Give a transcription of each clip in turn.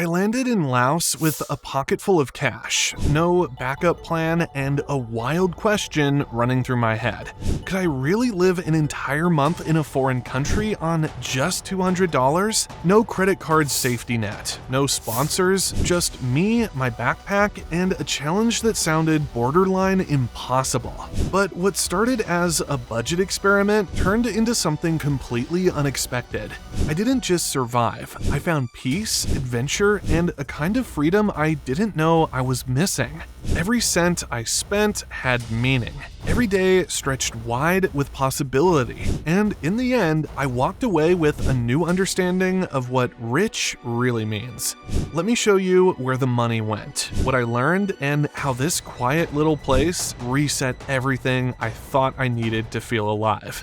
I landed in Laos with a pocket full of cash, no backup plan, and a wild question running through my head. Could I really live an entire month in a foreign country on just $200? No credit card safety net, no sponsors, just me, my backpack, and a challenge that sounded borderline impossible. But what started as a budget experiment turned into something completely unexpected. I didn't just survive, I found peace, adventure, and a kind of freedom I didn't know I was missing. Every cent I spent had meaning. Every day stretched wide with possibility. And in the end, I walked away with a new understanding of what rich really means. Let me show you where the money went, what I learned, and how this quiet little place reset everything I thought I needed to feel alive.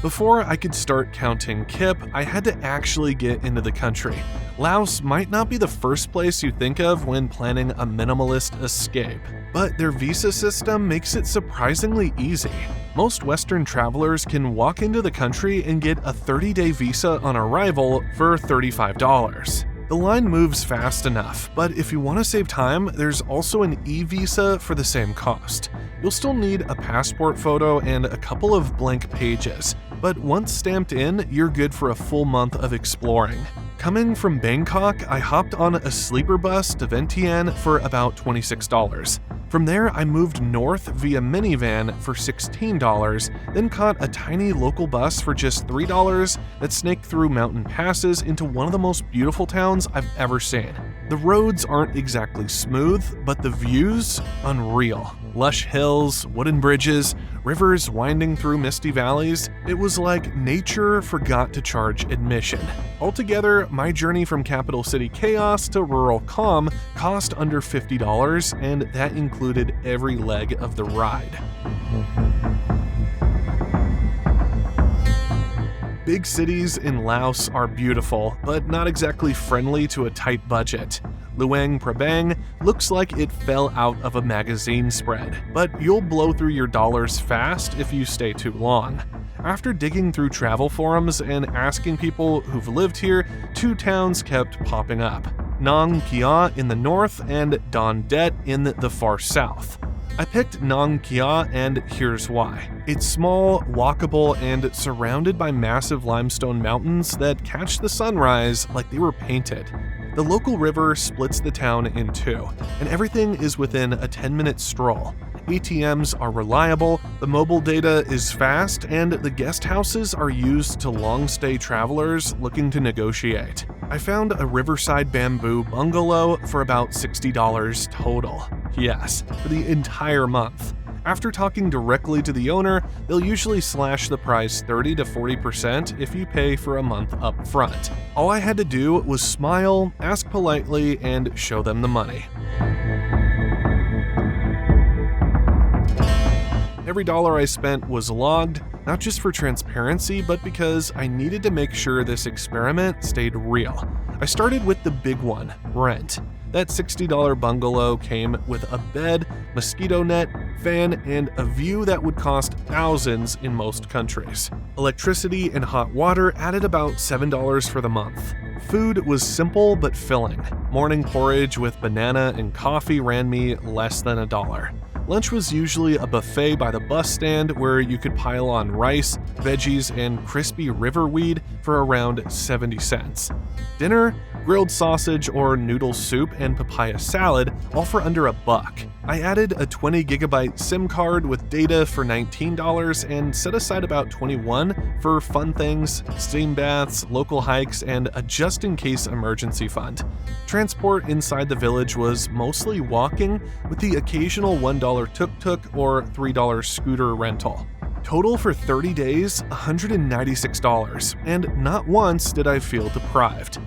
Before I could start counting kip, I had to actually get into the country. Laos might not be the first place you think of when planning a minimalist escape, but their visa system makes it surprisingly easy. Most Western travelers can walk into the country and get a 30-day visa on arrival for $35. The line moves fast enough, but if you want to save time, there's also an e-visa for the same cost. You'll still need a passport photo and a couple of blank pages, but once stamped in, you're good for a full month of exploring. Coming from Bangkok, I hopped on a sleeper bus to Vientiane for about $26. From there, I moved north via minivan for $16, then caught a tiny local bus for just $3 that snaked through mountain passes into one of the most beautiful towns I've ever seen. The roads aren't exactly smooth, but the views, unreal. Lush hills, wooden bridges, rivers winding through misty valleys. It was like nature forgot to charge admission. Altogether, my journey from capital city chaos to rural calm cost under $50, and that included every leg of the ride. Big cities in Laos are beautiful, but not exactly friendly to a tight budget. Luang Prabang looks like it fell out of a magazine spread, but you'll blow through your dollars fast if you stay too long. After digging through travel forums and asking people who've lived here, two towns kept popping up: Nong Kia in the north and Don Det in the far south. I picked Nong Kia, and here's why. It's small, walkable, and surrounded by massive limestone mountains that catch the sunrise like they were painted. The local river splits the town in two, and everything is within a 10-minute stroll. ATMs are reliable, the mobile data is fast, and the guest houses are used to long-stay travelers looking to negotiate. I found a riverside bamboo bungalow for about $60 total. Yes, for the entire month. After talking directly to the owner, they'll usually slash the price 30 to 40% if you pay for a month up front. All I had to do was smile, ask politely, and show them the money. Every dollar I spent was logged, not just for transparency, but because I needed to make sure this experiment stayed real. I started with the big one, rent. That $60 bungalow came with a bed, mosquito net, fan, and a view that would cost thousands in most countries. Electricity and hot water added about $7 for the month. Food was simple but filling. Morning porridge with banana and coffee ran me less than $1. Lunch was usually a buffet by the bus stand where you could pile on rice, veggies, and crispy river weed for around 70 cents. Dinner, grilled sausage or noodle soup and papaya salad, all for under $1. I added a 20GB SIM card with data for $19 and set aside about $21 for fun things, steam baths, local hikes, and a just-in-case emergency fund. Transport inside the village was mostly walking, with the occasional $1 tuk-tuk or $3 scooter rental. Total for 30 days, $196, and not once did I feel deprived.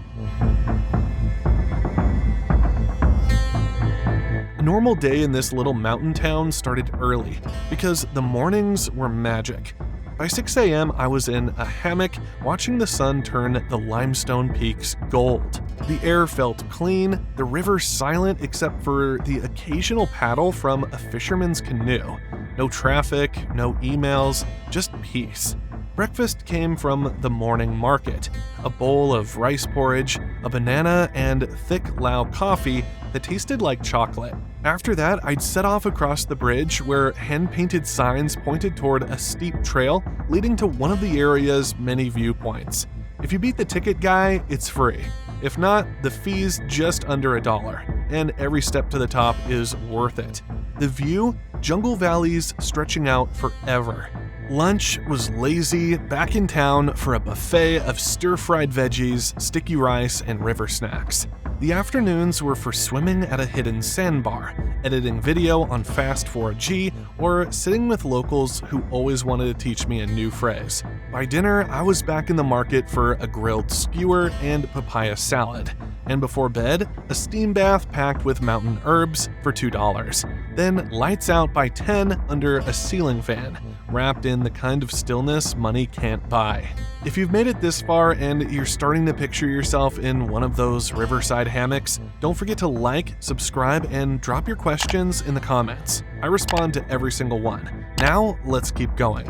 A normal day in this little mountain town started early, because the mornings were magic. By 6 a.m., I was in a hammock watching the sun turn the limestone peaks gold. The air felt clean, the river silent except for the occasional paddle from a fisherman's canoe. No traffic, no emails, just peace. Breakfast came from the morning market, a bowl of rice porridge, a banana, and thick Lao coffee that tasted like chocolate. After that, I'd set off across the bridge where hand-painted signs pointed toward a steep trail leading to one of the area's many viewpoints. If you beat the ticket guy, it's free. If not, the fee's just under $1, and every step to the top is worth it. The view? Jungle valleys stretching out forever. Lunch was lazy, back in town for a buffet of stir-fried veggies, sticky rice, and river snacks. The afternoons were for swimming at a hidden sandbar, editing video on fast 4G, or sitting with locals who always wanted to teach me a new phrase. By dinner, I was back in the market for a grilled skewer and papaya salad. And before bed, a steam bath packed with mountain herbs for $2. Then lights out by 10 under a ceiling fan, wrapped in the kind of stillness money can't buy. If you've made it this far and you're starting to picture yourself in one of those riverside hammocks, don't forget to like, subscribe, and drop your questions in the comments. I respond to every single one. Now, let's keep going.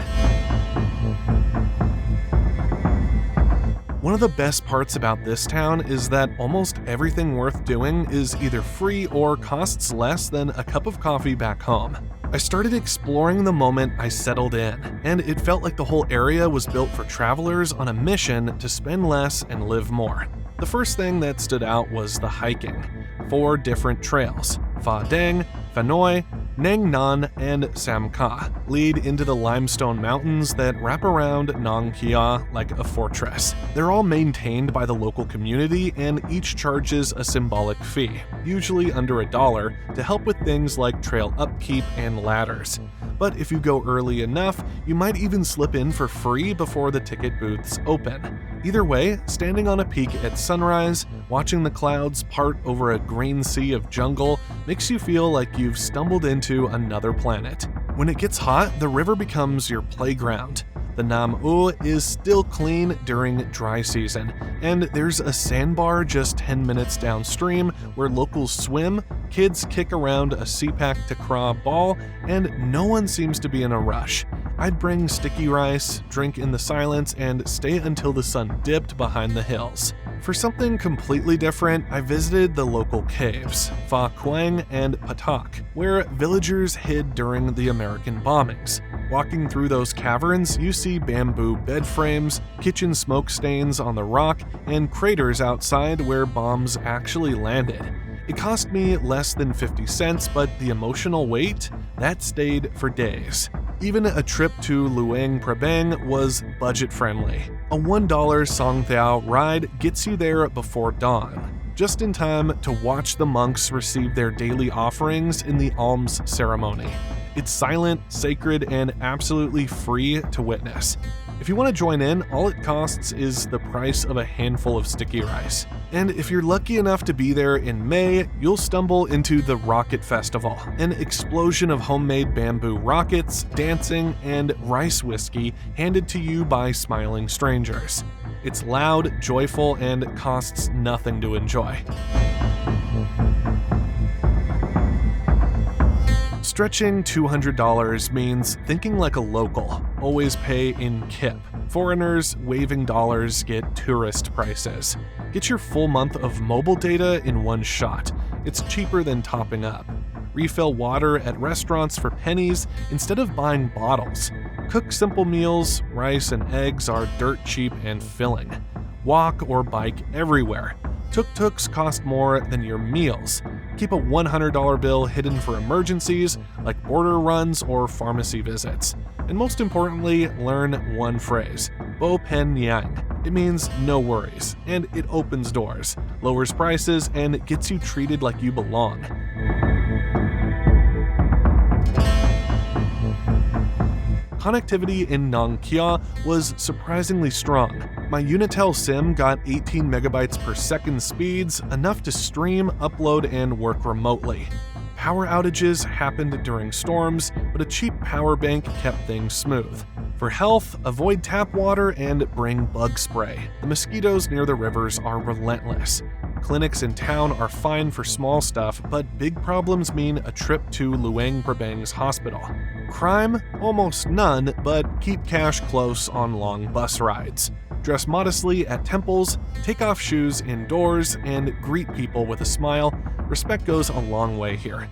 One of the best parts about this town is that almost everything worth doing is either free or costs less than a cup of coffee back home. I started exploring the moment I settled in, and it felt like the whole area was built for travelers on a mission to spend less and live more. The first thing that stood out was the hiking. 4 different trails, Pha Dang, Phanoi, Nang Nan, and Sam Ka, lead into the limestone mountains that wrap around Nong Kia like a fortress. They're all maintained by the local community, and each charges a symbolic fee, usually under $1, to help with things like trail upkeep and ladders. But if you go early enough, you might even slip in for free before the ticket booths open. Either way, standing on a peak at sunrise, watching the clouds part over a green sea of jungle makes you feel like you've stumbled into another planet. When it gets hot, the river becomes your playground. The Nam U is still clean during dry season, and there's a sandbar just 10 minutes downstream where locals swim, kids kick around a CPAC Takraw ball, and no one seems to be in a rush. I'd bring sticky rice, drink in the silence, and stay until the sun dipped behind the hills. For something completely different, I visited the local caves, Pha Quang and Patak, where villagers hid during the American bombings. Walking through those caverns, you see bamboo bed frames, kitchen smoke stains on the rock, and craters outside where bombs actually landed. It cost me less than 50 cents, but the emotional weight, that stayed for days. Even a trip to Luang Prabang was budget-friendly. A $1 Song Thao ride gets you there before dawn, just in time to watch the monks receive their daily offerings in the alms ceremony. It's silent, sacred, and absolutely free to witness. If you want to join in, all it costs is the price of a handful of sticky rice. And if you're lucky enough to be there in May, you'll stumble into the Rocket Festival, an explosion of homemade bamboo rockets, dancing, and rice whiskey handed to you by smiling strangers. It's loud, joyful, and costs nothing to enjoy. Stretching $200 means thinking like a local, always pay in kip. Foreigners waving dollars get tourist prices. Get your full month of mobile data in one shot. It's cheaper than topping up. Refill water at restaurants for pennies instead of buying bottles. Cook simple meals, rice and eggs are dirt cheap and filling. Walk or bike everywhere. Tuk-tuks cost more than your meals. Keep a $100 bill hidden for emergencies like border runs or pharmacy visits. And most importantly, learn one phrase, Bo Pen Yang. It means no worries, and it opens doors, lowers prices, and gets you treated like you belong. Connectivity in Nong Kia was surprisingly strong. My Unitel SIM got 18 megabytes per second speeds, enough to stream, upload, and work remotely. Power outages happened during storms, but a cheap power bank kept things smooth. For health, avoid tap water and bring bug spray. The mosquitoes near the rivers are relentless. Clinics in town are fine for small stuff, but big problems mean a trip to Luang Prabang's hospital. Crime? Almost none, but keep cash close on long bus rides. Dress modestly at temples, take off shoes indoors, and greet people with a smile. Respect goes a long way here.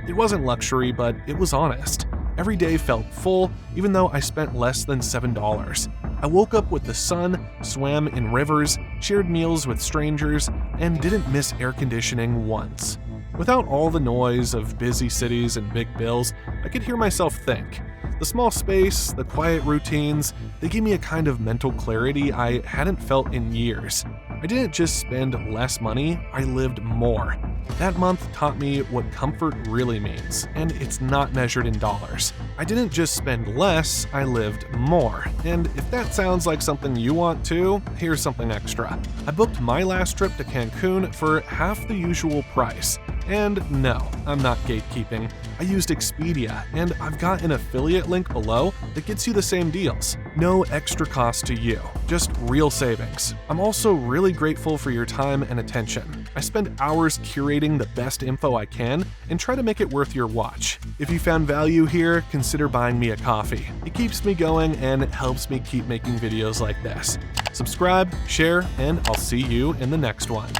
It wasn't luxury, but it was honest. Every day felt full, even though I spent less than $7. I woke up with the sun, swam in rivers, shared meals with strangers, and didn't miss air conditioning once. Without all the noise of busy cities and big bills, I could hear myself think. The small space, the quiet routines, they gave me a kind of mental clarity I hadn't felt in years. I didn't just spend less money, I lived more. That month taught me what comfort really means, and it's not measured in dollars. I didn't just spend less, I lived more. And if that sounds like something you want too, here's something extra. I booked my last trip to Cancun for half the usual price. And no, I'm not gatekeeping. I used Expedia, and I've got an affiliate link below that gets you the same deals. No extra cost to you, just real savings. I'm also really grateful for your time and attention. I spend hours curating the best info I can and try to make it worth your watch. If you found value here, consider buying me a coffee. It keeps me going and helps me keep making videos like this. Subscribe, share, and I'll see you in the next one.